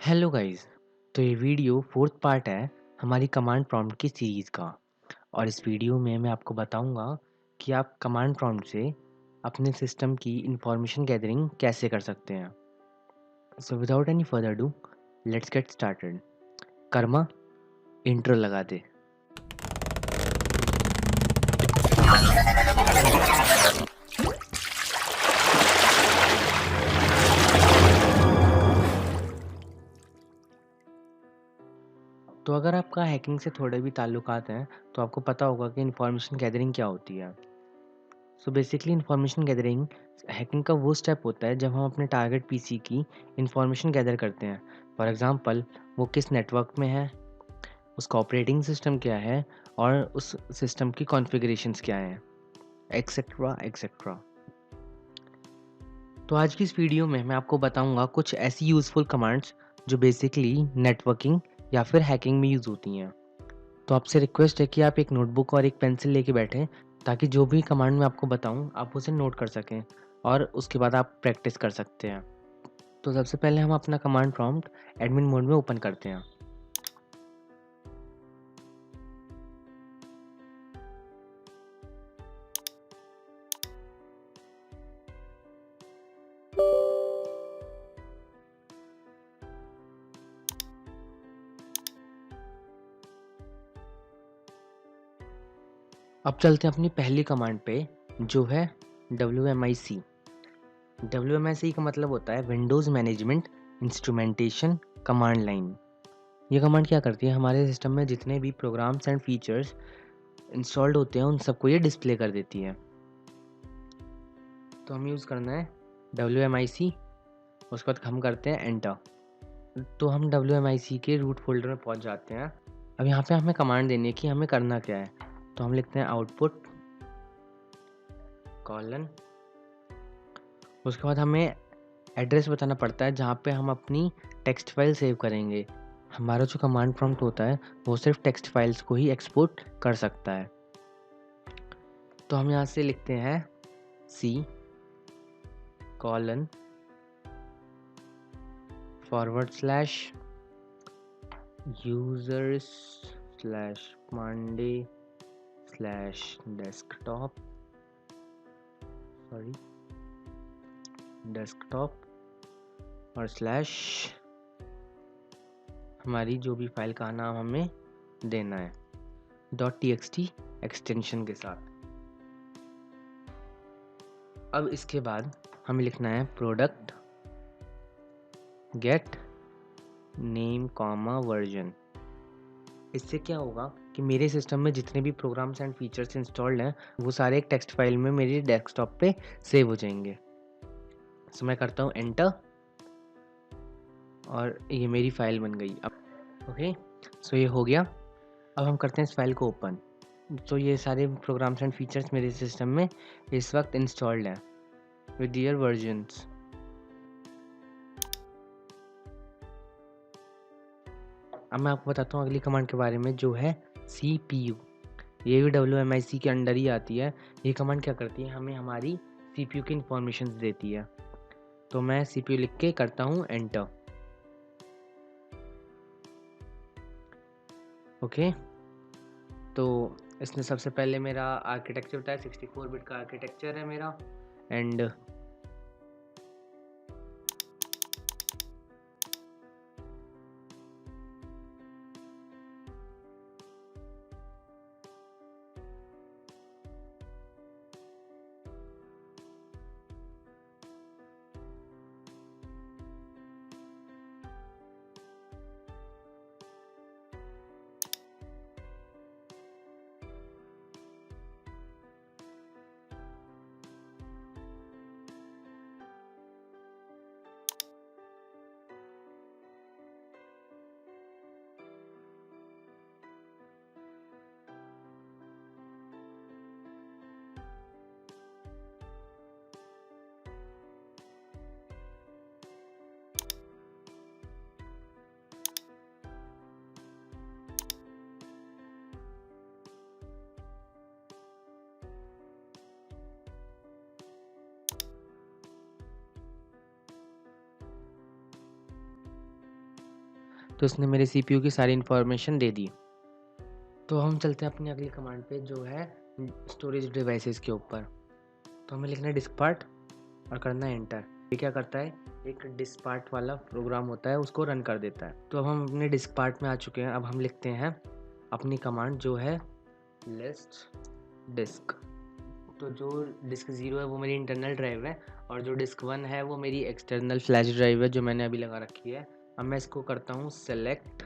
Hello guys. तो ये video fourth part है हमारी कमांड प्रॉम्प्ट की सीरीज़ का। और इस वीडियो में मैं आपको बताऊंगा कि आप कमांड प्रॉम्प्ट से अपने सिस्टम की इंफॉर्मेशन गैदरिंग कैसे कर सकते हैं। So without any further do let's get started. Karma, intro लगा दे। तो अगर आपका हैकिंग से थोड़े भी ताल्लुकात हैं तो आपको पता होगा कि इंफॉर्मेशन गैदरिंग क्या होती है। So basically information gathering hacking का वो स्टेप होता है जब हम अपने टारगेट पीसी की इंफॉर्मेशन गैदर करते हैं। फॉर एग्जांपल, वो किस नेटवर्क में है, उसका ऑपरेटिंग सिस्टम क्या है और उस सिस्टम की कॉन्फ़िगरेशंस क्या हैं, एक्सेट्रा एक्सेट्रा। तो आज की इस वीडियो में मैं आपको बताऊंगा कुछ ऐसी यूज़फुल कमांड्स जो बेसिकली नेटवर्किंग या फिर हैकिंग में यूज़ होती हैं। तो आपसे रिक्वेस्ट है कि आप एक नोटबुक और एक पेंसिल लेके बैठें ताकि जो भी कमांड मैं आपको बताऊं आप उसे नोट कर सकें और उसके बाद आप प्रैक्टिस कर सकते हैं। तो सबसे पहले हम अपना कमांड प्रॉम्प्ट एडमिन मोड में ओपन करते हैं। अब चलते हैं अपनी पहली कमांड पे जो है WMIC। WMIC का मतलब होता है Windows management instrumentation command line. ये कमांड क्या करती है, हमारे सिस्टम में जितने भी प्रोग्राम्स एंड फीचर्स इंस्टॉल्ड होते हैं उन सबको ये डिस्प्ले कर देती है। तो हमें यूज़ करना है WMIC, उसके बाद हम करते हैं एंटर। तो हम WMIC के रूट फोल्डर में पहुंच जाते हैं। अब यहाँ पे हमें कमांड देनी है कि हमें करना क्या है। तो हम लिखते हैं आउटपुट कॉलन, उसके बाद हमें एड्रेस बताना पड़ता है जहाँ पे हम अपनी टेक्स्ट फाइल सेव करेंगे। हमारा जो कमांड प्रॉम्प्ट होता है वो सिर्फ टेक्स्ट फाइल्स को ही एक्सपोर्ट कर सकता है। तो हम यहाँ से लिखते हैं C colon /users /monday/desktop desktop और स्लैश हमारी जो भी फाइल का नाम हमें देना है .txt एक्सटेंशन के साथ। अब इसके बाद हमें लिखना है product gate name comma version. इससे क्या होगा कि मेरे सिस्टम में जितने भी प्रोग्राम्स एंड फीचर्स इंस्टॉल्ड हैं वो सारे एक टेक्स्ट फाइल में मेरी डेस्कटॉप पे सेव हो जाएंगे। सो मैं करता हूँ एंटर और ये मेरी फाइल बन गई। अब ओके, सो ये हो गया। अब हम करते हैं इस फाइल को ओपन। तो ये सारे प्रोग्राम्स एंड फीचर्स मेरे सिस्टम में इस वक्त इंस्टॉल्ड हैं विद दियर वर्जन्स। अब मैं आपको बताता हूँ अगली कमांड के बारे में जो है CPU। ये भी WMIC के अंडर ही आती है। ये कमांड क्या करती है, हमें हमारी CPU की इंफॉर्मेशन देती है। तो मैं CPU लिख के करता हूँ एंटर। ओके, तो इसने सबसे पहले मेरा आर्किटेक्चर बताया, 64 बिट का आर्किटेक्चर है मेरा। एंड तो इसने मेरे सीपीयू की सारी इन्फॉर्मेशन दे दी। तो हम चलते हैं अपनी अगली कमांड पे जो है स्टोरेज डिवाइसेस के ऊपर। तो हमें लिखना है डिस्क पार्ट और करना है एंटर। ये क्या करता है, एक डिस्क पार्ट वाला प्रोग्राम होता है, उसको रन कर देता है। तो अब हम अपने डिस्क पार्ट में आ चुके हैं। अब हम लिखते हैं अपनी कमांड जो है लिस्ट डिस्क। तो जो डिस्क 0 है वो मेरी इंटरनल ड्राइव है और जो डिस्क 1 है वो मेरी एक्सटर्नल फ्लैश ड्राइव है जो मैंने अभी लगा रखी है। अब मैं इसको करता हूँ सेलेक्ट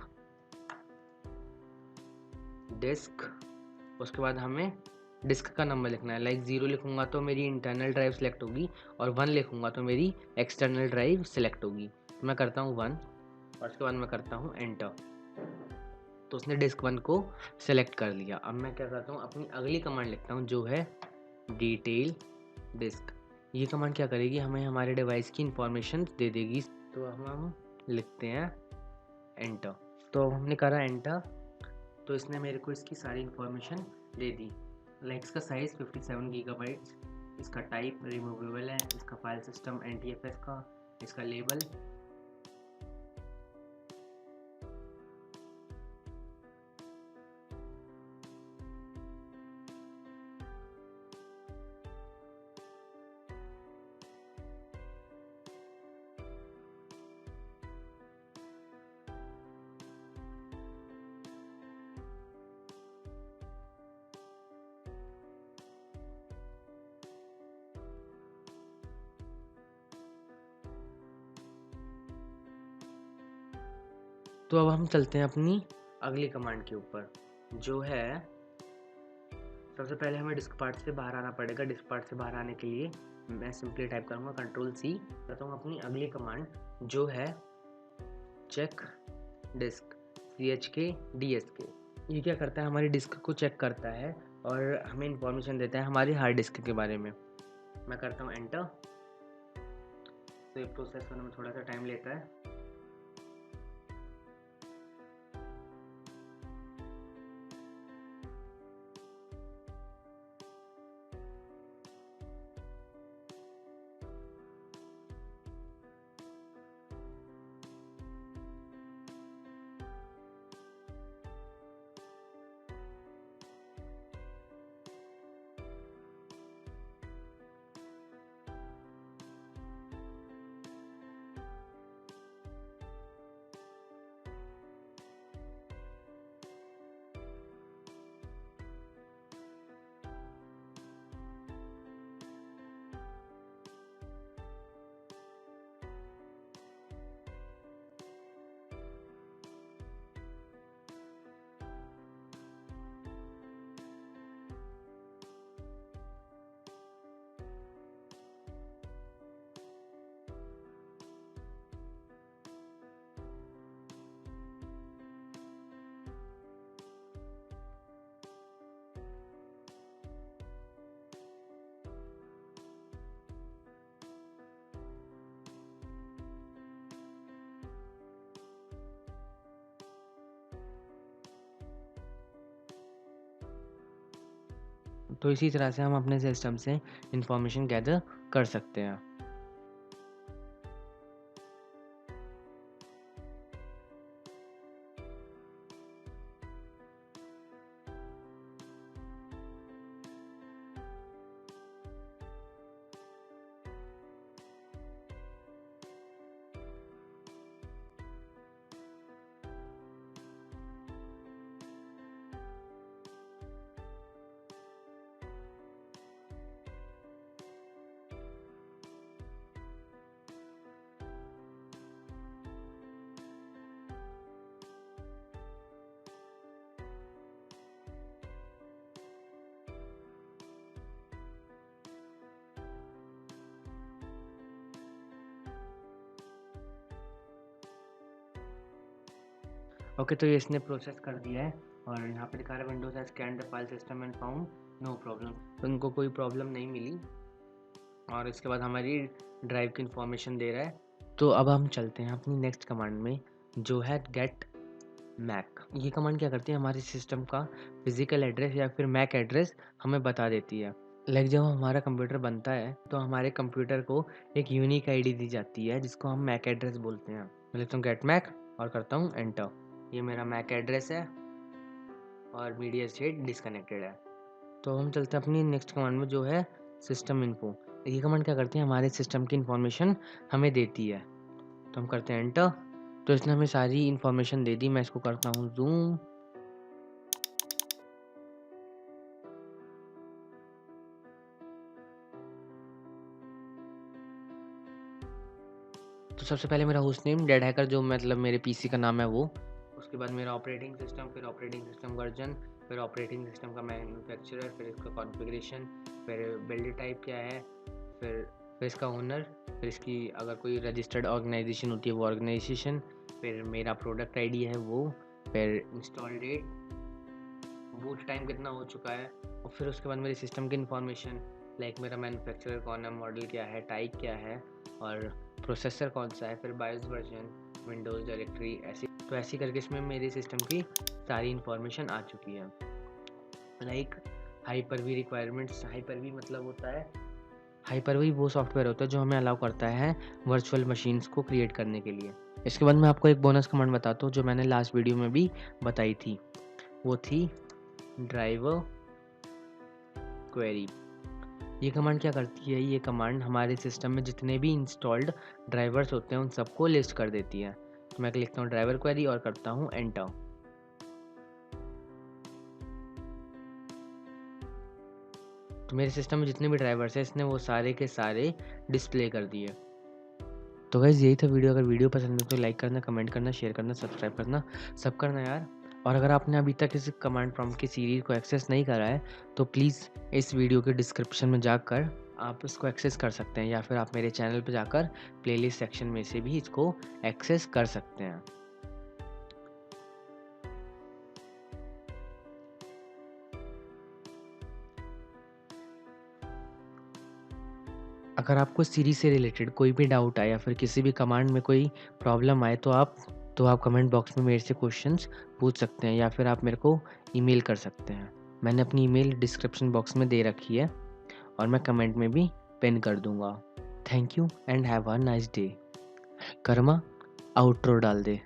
डिस्क। उसके बाद हमें डिस्क का नंबर लिखना है। लाइक 0 लिखूंगा तो मेरी इंटरनल ड्राइव सेलेक्ट होगी और 1 लिखूंगा तो मेरी एक्सटर्नल ड्राइव सेलेक्ट होगी। तो मैं करता हूँ 1 और उसके बाद मैं करता हूँ एंटर। तो उसने डिस्क 1 को सेलेक्ट कर लिया। अब मैं क्या करता हूँ, अपनी अगली कमांड लिखता हूँ जो है डिटेल डिस्क। ये कमांड क्या करेगी, हमें हमारे डिवाइस की इंफॉर्मेशन दे देगी। तो हम लिखते हैं एंटर। तो हमने करा एंटर, तो इसने मेरे को इसकी सारी इंफॉर्मेशन दे दी। लाइक इसका साइज़ 57 गीगाबाइट्स, इसका टाइप रिमूवेबल है, इसका फाइल सिस्टम NTFS का, इसका लेबल। तो अब हम चलते हैं अपनी अगली कमांड के ऊपर जो है, सबसे पहले हमें डिस्क पार्ट से बाहर आना पड़ेगा। डिस्क पार्ट से बाहर आने के लिए मैं सिंपली टाइप करूँगा Ctrl+C। करता हूँ अपनी अगली कमांड जो है चेक डिस्क CHK DSK। ये क्या करता है, हमारी डिस्क को चेक करता है और हमें इंफॉर्मेशन देता है हमारी हार्ड डिस्क के बारे में। मैं करता हूँ एंटर। तो ये प्रोसेस होने में थोड़ा सा टाइम लेता है। तो इसी तरह से हम अपने सिस्टम से इंफॉर्मेशन गैदर कर सकते हैं। ओके, तो ये इसने प्रोसेस कर दिया है और यहाँ पे दिखा रहा है Windows has scanned the file system and found no problem. तो इनको कोई प्रॉब्लम नहीं मिली और इसके बाद हमारी ड्राइव की इंफॉर्मेशन दे रहा है। तो अब हम चलते हैं अपनी नेक्स्ट कमांड में जो है गेट मैक। ये कमांड क्या करती है, हमारे सिस्टम का फिजिकल एड्रेस या फिर मैक एड्रेस हमें बता देती है। लाइक जब हमारा कंप्यूटर बनता है तो हमारे कंप्यूटर को एक यूनिक आईडी दी जाती है जिसको हम मैक एड्रेस बोलते हैं। मैं लिखता हूँ गेट मैक और करता हूँ एंटर। ये मेरा मैक एड्रेस है और मीडिया स्टेट डिसकनेक्टेड है। तो हम चलते हैं अपनी नेक्स्ट कमांड में, जो है सिस्टम इन्फो। ये कमांड क्या करती है, हमारे सिस्टम की इन्फॉर्मेशन हमें देती है। तो हम करते हैं एंटर। तो इसने हमें सारी इन्फॉर्मेशन दे दी। मैं इसको करता हूँ जूम। तो सबसे पहले मेरा होस्ट नेम डेड हैकर, जो मतलब मेरे पीसी का नाम है वो। उसके बाद मेरा ऑपरेटिंग सिस्टम, फिर ऑपरेटिंग सिस्टम वर्जन, फिर ऑपरेटिंग सिस्टम का मैन्युफैक्चरर, फिर इसका कॉन्फ़िगरेशन, फिर बिल्ड टाइप क्या है, फिर इसका ओनर, फिर इसकी अगर कोई रजिस्टर्ड ऑर्गेनाइजेशन होती है वो ऑर्गेनाइजेशन, फिर मेरा प्रोडक्ट आईडी है वो, फिर इंस्टॉल डेट, बूट टाइम कितना हो चुका है, और फिर उसके बाद मेरे सिस्टम की इन्फॉर्मेशन, लाइक मेरा मैन्युफैक्चरर कौन है, मॉडल क्या है, टाइप क्या है, और प्रोसेसर कौन सा है, फिर बायोस वर्जन, विंडोज़ डायरेक्टरी, ऐसी करके इसमें मेरे सिस्टम की सारी इन्फॉर्मेशन आ चुकी है। लाइक हाइपर-वी रिक्वायरमेंट्स, हाइपर-वी मतलब होता है, हाइपर-वी वो सॉफ्टवेयर होता है जो हमें अलाउ करता है वर्चुअल मशीन्स को क्रिएट करने के लिए। इसके बाद मैं आपको एक बोनस कमांड बताता हूँ जो मैंने लास्ट वीडियो में भी बताई थी। वो थी ड्राइवर क्वेरी। ये कमांड क्या करती है, ये कमांड हमारे सिस्टम में जितने भी इंस्टॉल्ड ड्राइवर्स होते हैं उन सबको लिस्ट कर देती है। तो मैं लिखता हूँ ड्राइवर क्वेरी और करता हूँ एंटर। तो मेरे सिस्टम में जितने भी ड्राइवर्स हैं इसने वो सारे के सारे डिस्प्ले कर दिए। तो गाइस यही था वीडियो। अगर वीडियो पसंद है तो लाइक करना, कमेंट करना, शेयर करना, सब्सक्राइब करना, सब करना यार। और अगर आपने अभी तक इस कमांड प्रॉम्प्ट की सीरीज़ को एक्सेस नहीं करा है तो प्लीज़ इस वीडियो के डिस्क्रिप्शन में जाकर आप इसको एक्सेस कर सकते हैं, या फिर आप मेरे चैनल पर जाकर प्लेलिस्ट सेक्शन में से भी इसको एक्सेस कर सकते हैं। अगर आपको सीरीज से रिलेटेड कोई भी डाउट आए या फिर किसी भी कमांड में कोई प्रॉब्लम आए तो आप कमेंट बॉक्स में मेरे से क्वेश्चंस पूछ सकते हैं, या फिर आप मेरे को ईमेल कर सकते हैं। मैंने अपनी ईमेल डिस्क्रिप्शन बॉक्स में दे रखी है और मैं कमेंट में भी पिन कर दूंगा। Thank you and have a nice day. Karma outro डाल दे।